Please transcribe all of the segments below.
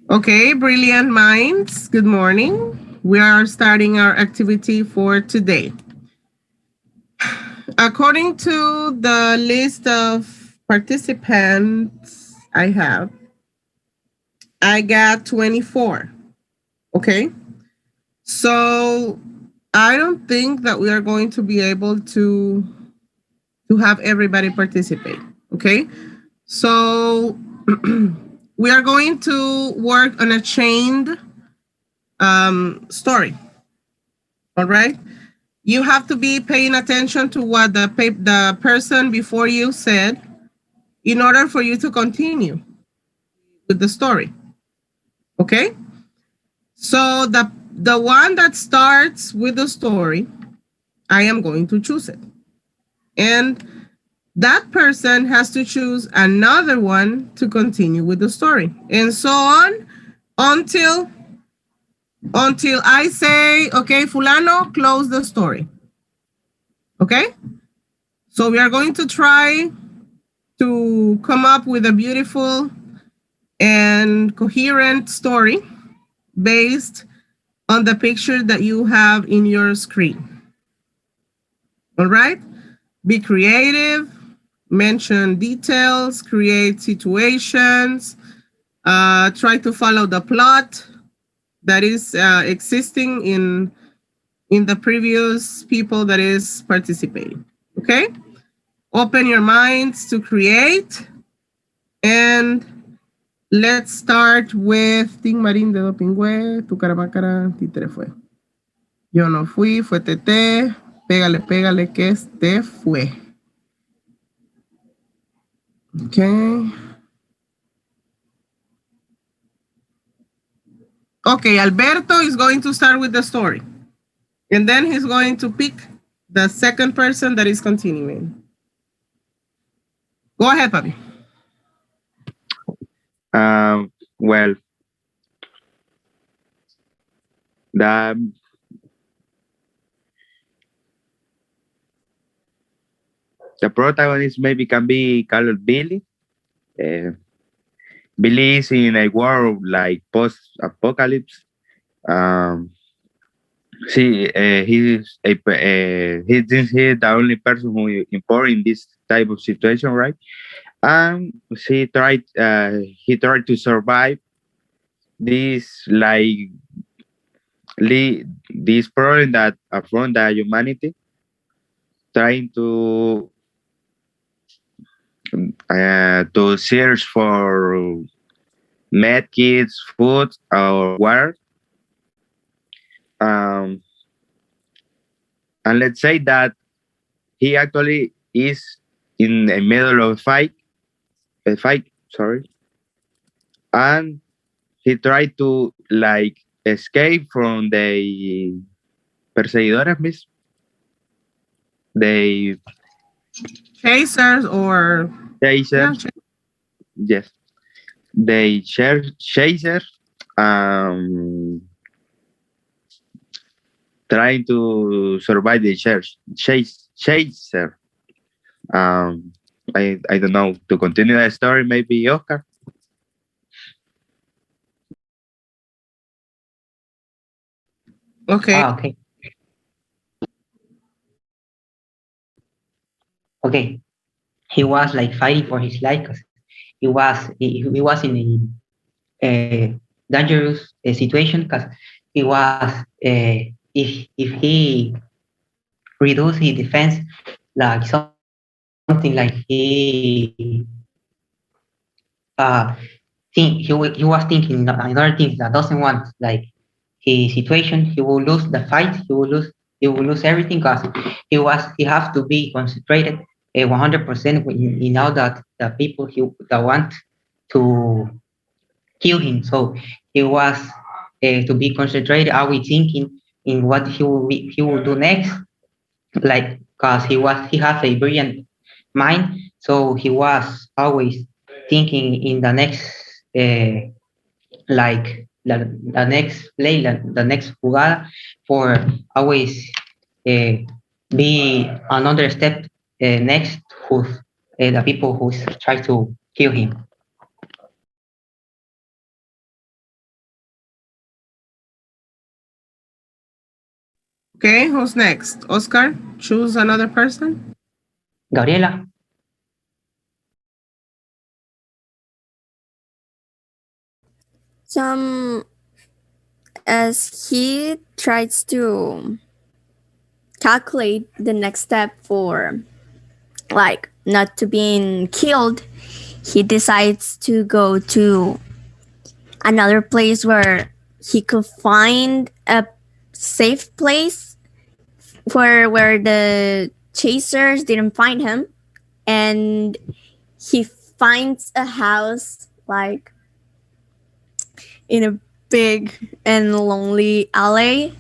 Okay, brilliant minds. Good morning. We are starting our activity for today. According to the list of participants I got 24. Okay. So I don't think that we are going to be able to have everybody participate. Okay. So we are going to work on a chained story. All right. You have to be paying attention to what the person before you said in order for you to continue with the story. Okay. So the one that starts with the story, I am going to choose it. And that person has to choose another one to continue with the story. And so on until I say, okay, Fulano, close the story. Okay? So we are going to try to come up with a beautiful and coherent story based on the picture that you have in your screen. All right? Be creative, mention details, create situations, try to follow the plot that is existing in the previous people that is participating. Okay? Open your minds to create, and let's start with Ting Marín de Dopingüe, tu caramácara, títere fue. Yo no fui, fue Tete, pégale, pégale, que este fue. Okay. Okay, Alberto is going to start with the story. And then he's going to pick the second person that is continuing. Go ahead, Papi. Well, the protagonist maybe can be called Billy. Billy is in a world like post-apocalypse. He's the only person who is important in this type of situation, right? And he tried to survive this this problem that affront the humanity, trying to search for med kits, food, or water. And let's say that he actually is in the middle of a fight, sorry, and he tried to escape from the perseguidores, miss. They chasers or chasers. Yes, they chasers. Trying to survive the chaser. I don't know. To continue the story, maybe Oscar. Okay. Okay. Okay. He was like fighting for his life because he was in a dangerous situation because he was if he reduced his defense like something like he was thinking another thing that doesn't want like his situation. He will lose the fight. He will lose everything because he have to be concentrated 100% in all that the people that want to kill him. So he was to be concentrated, always thinking in what he will do next, like because he has a brilliant mind, so he was always thinking in the next like the next play, the next jugada, for always be another step next who the people who try to kill him. Okay, who's next? Oscar, choose another person. Gabriela. Some as he tries to calculate the next step for like not to being killed, he decides to go to another place where he could find a safe place where the chasers didn't find him, and he finds a house like in a big and lonely alley,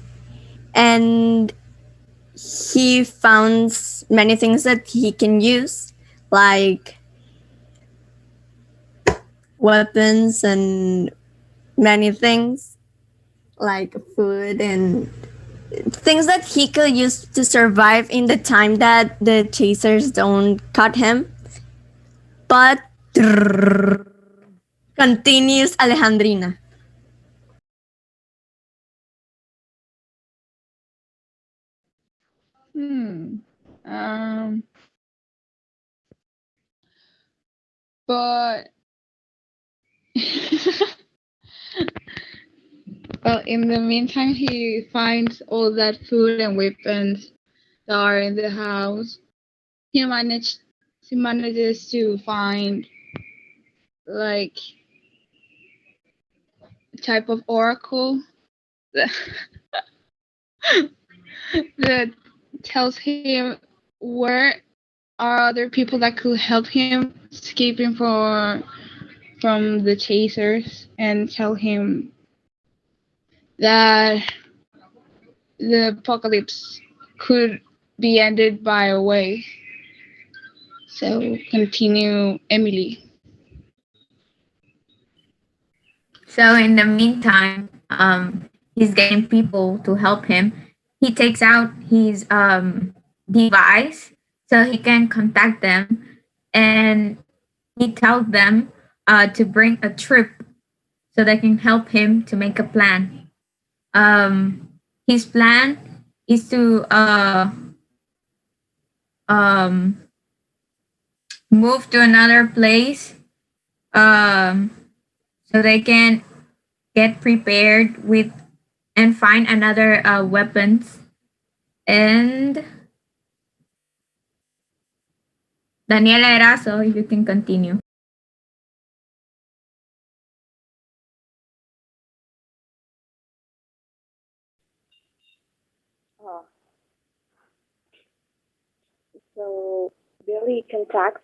and he found many things that he can use, like weapons and many things like food and things that he could use to survive in the time that the chasers don't cut him. But continues Alejandrina. Hmm. Um. But well, in the meantime, he finds all that food and weapons that are in the house. He managed. He manages to find like a type of oracle that, that tells him where are other people that could help him escaping from the chasers, and tell him that the apocalypse could be ended by a way. So continue, Emily. So in the meantime, he's getting people to help him. He takes out his device so he can contact them, and he tells them to bring a trip so they can help him to make a plan. His plan is to um, move to another place um, so they can get prepared with and find another weapons. And Daniela Erazo, if you can continue. Oh, so Billy contacts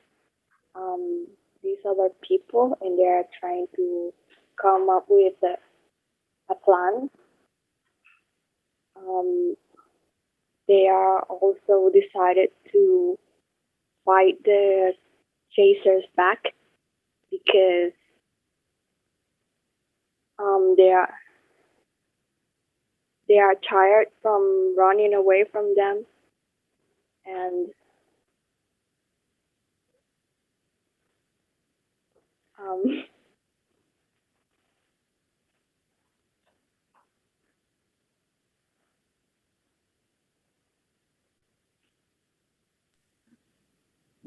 um, these other people, and they're trying to come up with a plan. Um, they are also decided to fight the chasers back because they are tired from running away from them, and um,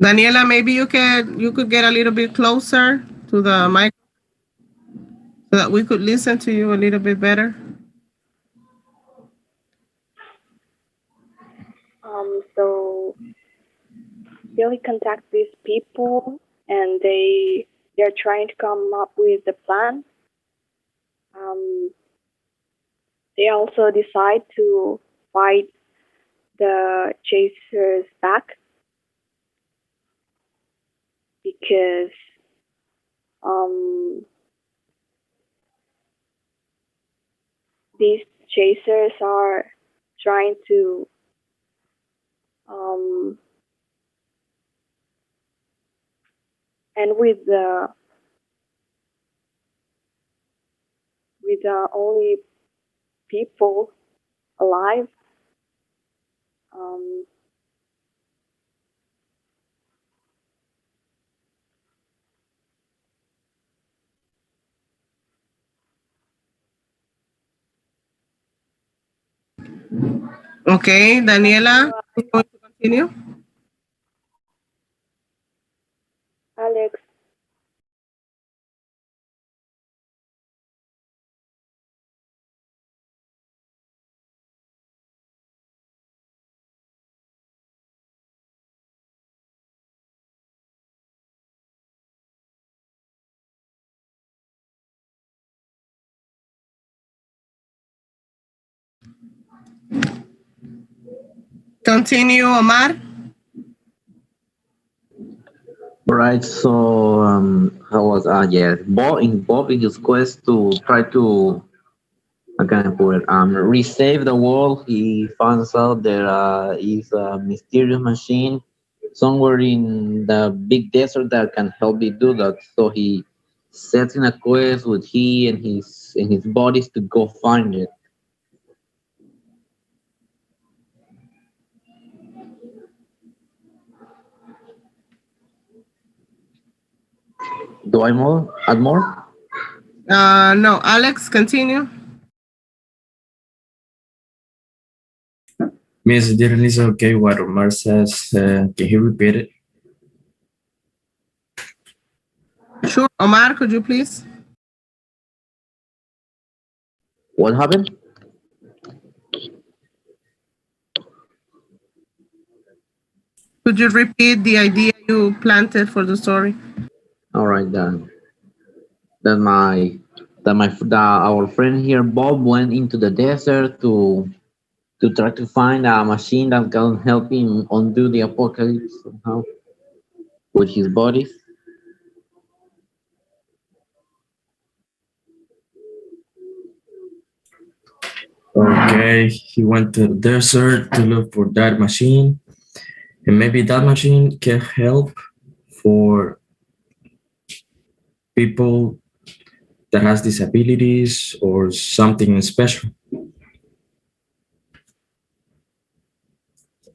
Daniela, maybe you could get a little bit closer to the mic so that we could listen to you a little bit better. so Billy contacts these people, and they're trying to come up with the plan. Um, they also decide to fight the chasers back because um, these chasers are trying to um, and with the only people alive. Um, Okay, Daniela, Continue, who's going to continue? Alex. Continue, Omar. Right, so how was yes, Bob in his quest to try to how can I put it resave the world, he finds out there is a mysterious machine somewhere in the big desert that can help me do that. So he sets in a quest with he and his bodies to go find it. Do I more add more? No, Alex, continue. Miss, didn't listen okay what Omar says. Can he repeat it? Sure, Omar, could you please? What happened? Could you repeat the idea you planted for the story? All right, then. That my our friend here Bob went into the desert to try to find a machine that can help him undo the apocalypse somehow with his bodies. Okay, he went to the desert to look for that machine, and maybe that machine can help for people that has disabilities or something special.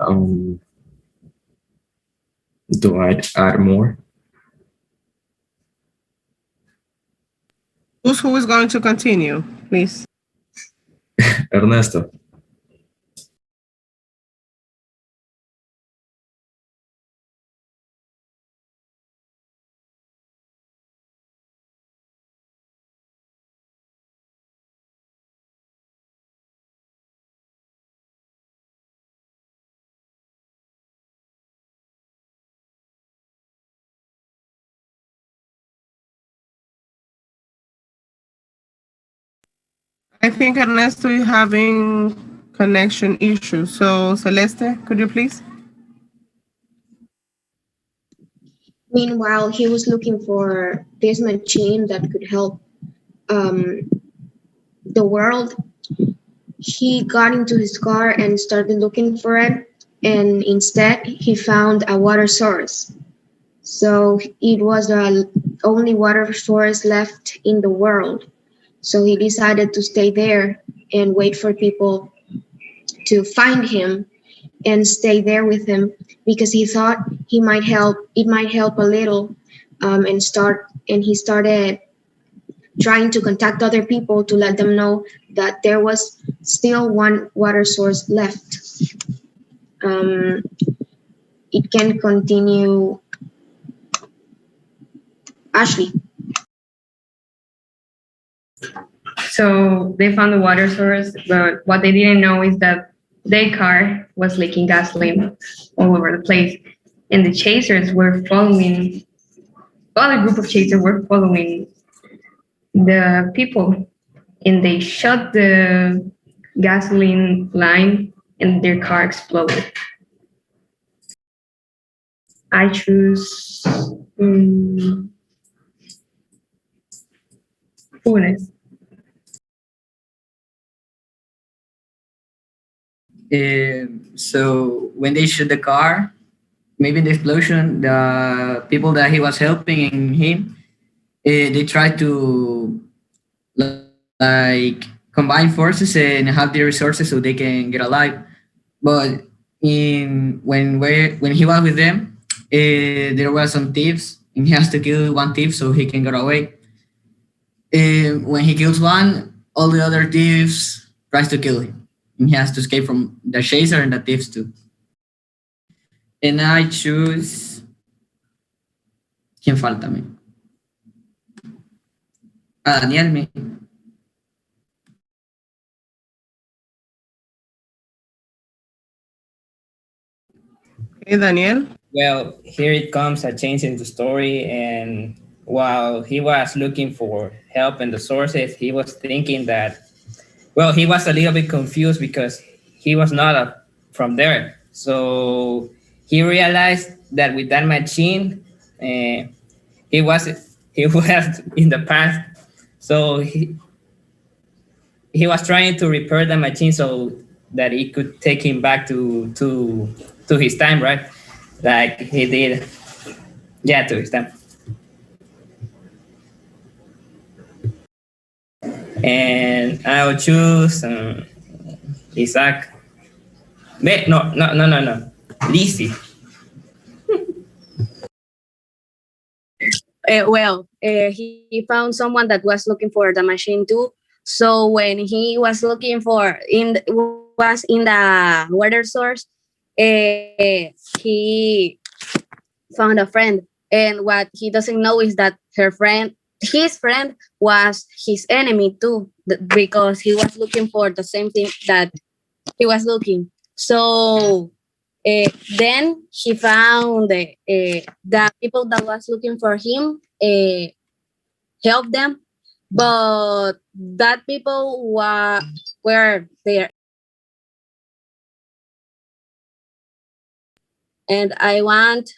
Um, do I add more? Who is going to continue, please? Ernesto. I think Ernesto is having connection issues. So, Celeste, could you please? Meanwhile, he was looking for this machine that could help um, the world. He got into his car and started looking for it, and instead, he found a water source. So it was the only water source left in the world. So he decided to stay there and wait for people to find him and stay there with him because he thought it might help a little, and he started trying to contact other people to let them know that there was still one water source left. um, it can continue. Ashley. So they found the water source, but what they didn't know is that their car was leaking gasoline all over the place. And the chasers were following, other group of chasers were following the people, and they shot the gasoline line and their car exploded. I choose Funes. So when they shoot the car, maybe the explosion, the people that he was helping him, they tried to like combine forces and have the resources so they can get alive. But when he was with them, there were some thieves, and he has to kill one thief so he can get away. When he kills one, all the other thieves tries to kill him. He has to escape from the chaser and the thieves too. And I choose. ¿Quién falta a mí? Daniel, me. Okay, Daniel. Well, here it comes a change in the story, and while he was looking for help in the sources, he was thinking that, well, he was a little bit confused because he was not from there. So he realized that with that machine, he was he was in the past. So he was trying to repair the machine so that it could take him back to his time, right? Like he did, yeah, to his time. And I'll choose Isaac. No. Lizzie. He found someone that was looking for the machine too. So when he was looking for was in the water source, he found a friend, and what he doesn't know is that his friend, was his enemy too, because he was looking for the same thing that he was looking. So then he found the people that was looking for him, help them, but that people were there. And I want,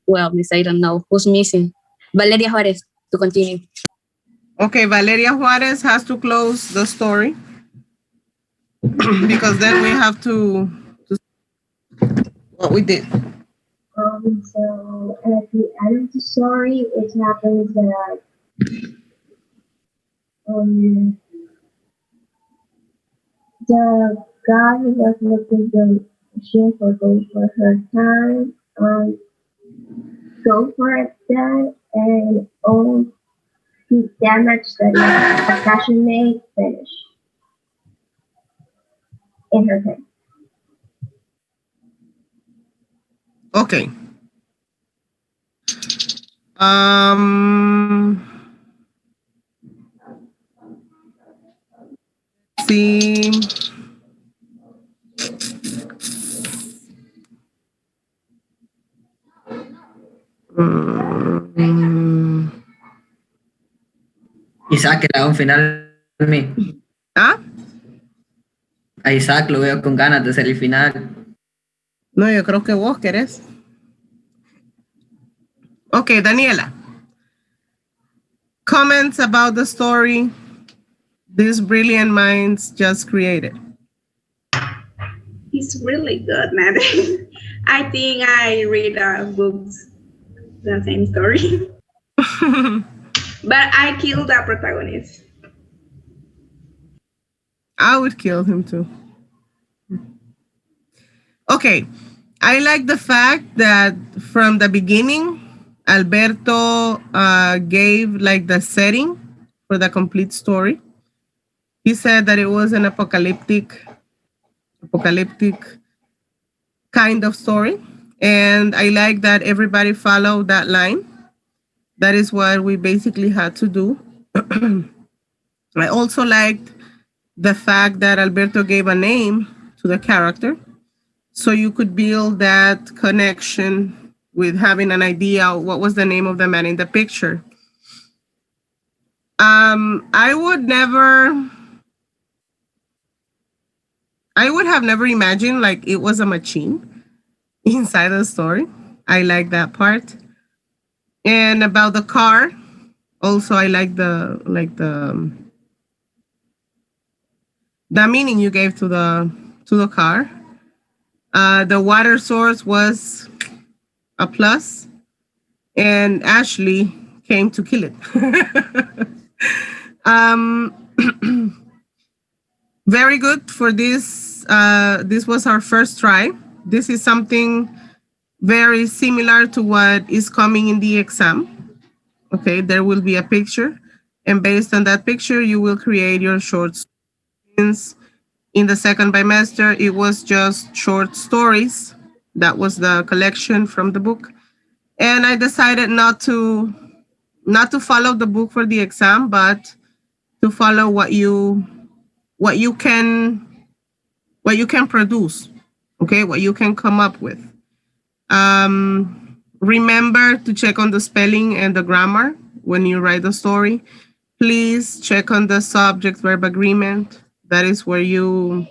well, Miss, I don't know who's missing. Valeria Juarez to continue. Okay, Valeria Juarez has to close the story because then we have to what we did. So at the end of the story, it happens that the guy who was looking the machine for her time, go for it then, and all the damage that the fashion made finish in her time. Okay. Um. See. Isaac le da un final a mí. ¿Ah? A Isaac lo veo con ganas de hacer el final. No, yo creo que vos querés. Okay, Daniela. Comments about the story these brilliant minds just created. It's really good, man. I think I read books, the same story. But I killed the protagonist. I would kill him too. Okay, I like the fact that from the beginning, Alberto gave like the setting for the complete story. He said that it was an apocalyptic kind of story. And I like that everybody followed that line. That is what we basically had to do. I also liked the fact that Alberto gave a name to the character. So you could build that connection with having an idea of what was the name of the man in the picture. I would have never imagined like it was a machine inside the story. I like that part. And about the car, also I like the meaning you gave to the car. The water source was a plus, and Ashley came to kill it. Very good for this. This was our first try. This is something very similar to what is coming in the exam. Okay, there will be a picture, And based on that picture, you will create your short stories. In the second bimester, it was just short stories. That was the collection from the book. And I decided not to follow the book for the exam, but to follow what you can produce, okay, what you can come up with. Remember to check on the spelling and the grammar when you write the story. Please check on the subject verb agreement. That is where you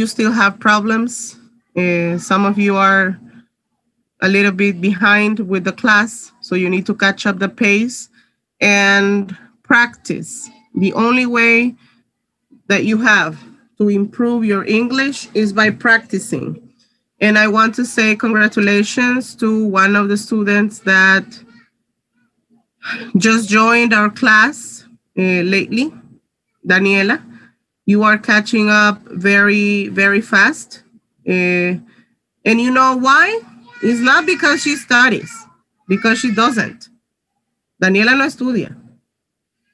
still have problems. Some of you are a little bit behind with the class, so you need to catch up the pace and practice. The only way that you have to improve your English is by practicing. And I want to say congratulations to one of the students that just joined our class lately, Daniela. You are catching up very, very fast. And you know why? It's not because she studies, because she doesn't. Daniela no estudia.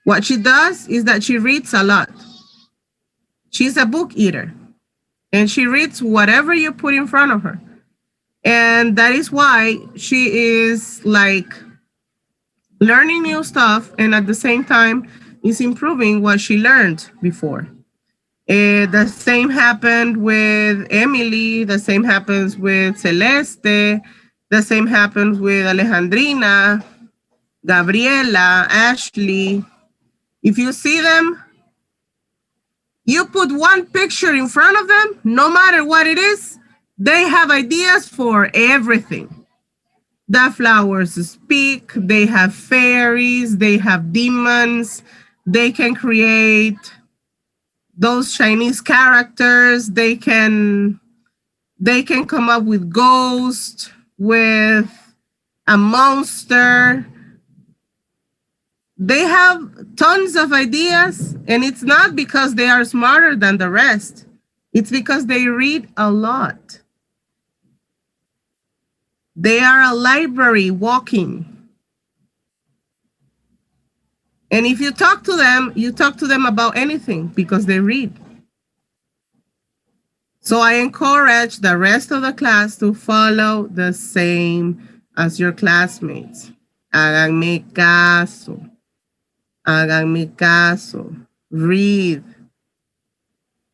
What she does is that she reads a lot. She's a book eater, and she reads whatever you put in front of her. And that is why she is like learning new stuff and at the same time is improving what she learned before. The same happened with Emily, the same happens with Celeste, the same happens with Alejandrina, Gabriela, Ashley. If you see them, you put one picture in front of them, no matter what it is, they have ideas for everything. The flowers speak, they have fairies, they have demons, they can create those Chinese characters, they can come up with ghosts, with a monster. They have tons of ideas, and it's not because they are smarter than the rest. It's because they read a lot. They are a library walking. And if you talk to them, you talk to them about anything because they read. So I encourage the rest of the class to follow the same as your classmates. Háganme caso. Háganme caso. Read.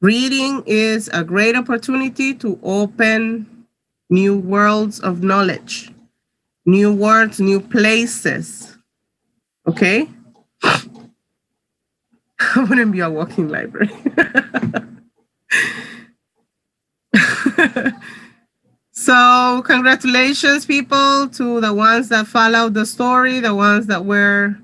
Reading is a great opportunity to open new worlds of knowledge, new words, new places. Okay? I wouldn't be a walking library. So congratulations, people, to the ones that followed the story, the ones that were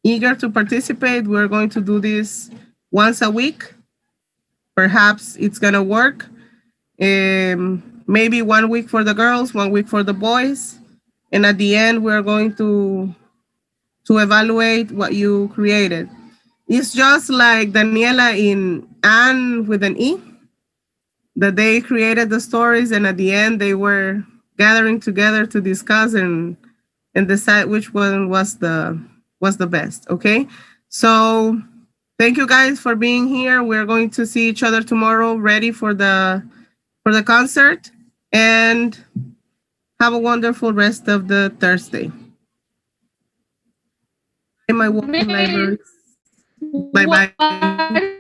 eager to participate. We're going to do this once a week. Perhaps it's gonna work. Maybe 1 week for the girls, 1 week for the boys. And at the end, we're going to evaluate what you created. It's just like Daniela in Anne with an E, that they created the stories and at the end they were gathering together to discuss and decide which one was the best. Okay, so thank you guys for being here. We're going to see each other tomorrow, ready for the concert, and have a wonderful rest of the Thursday. In my walking library. Bye bye.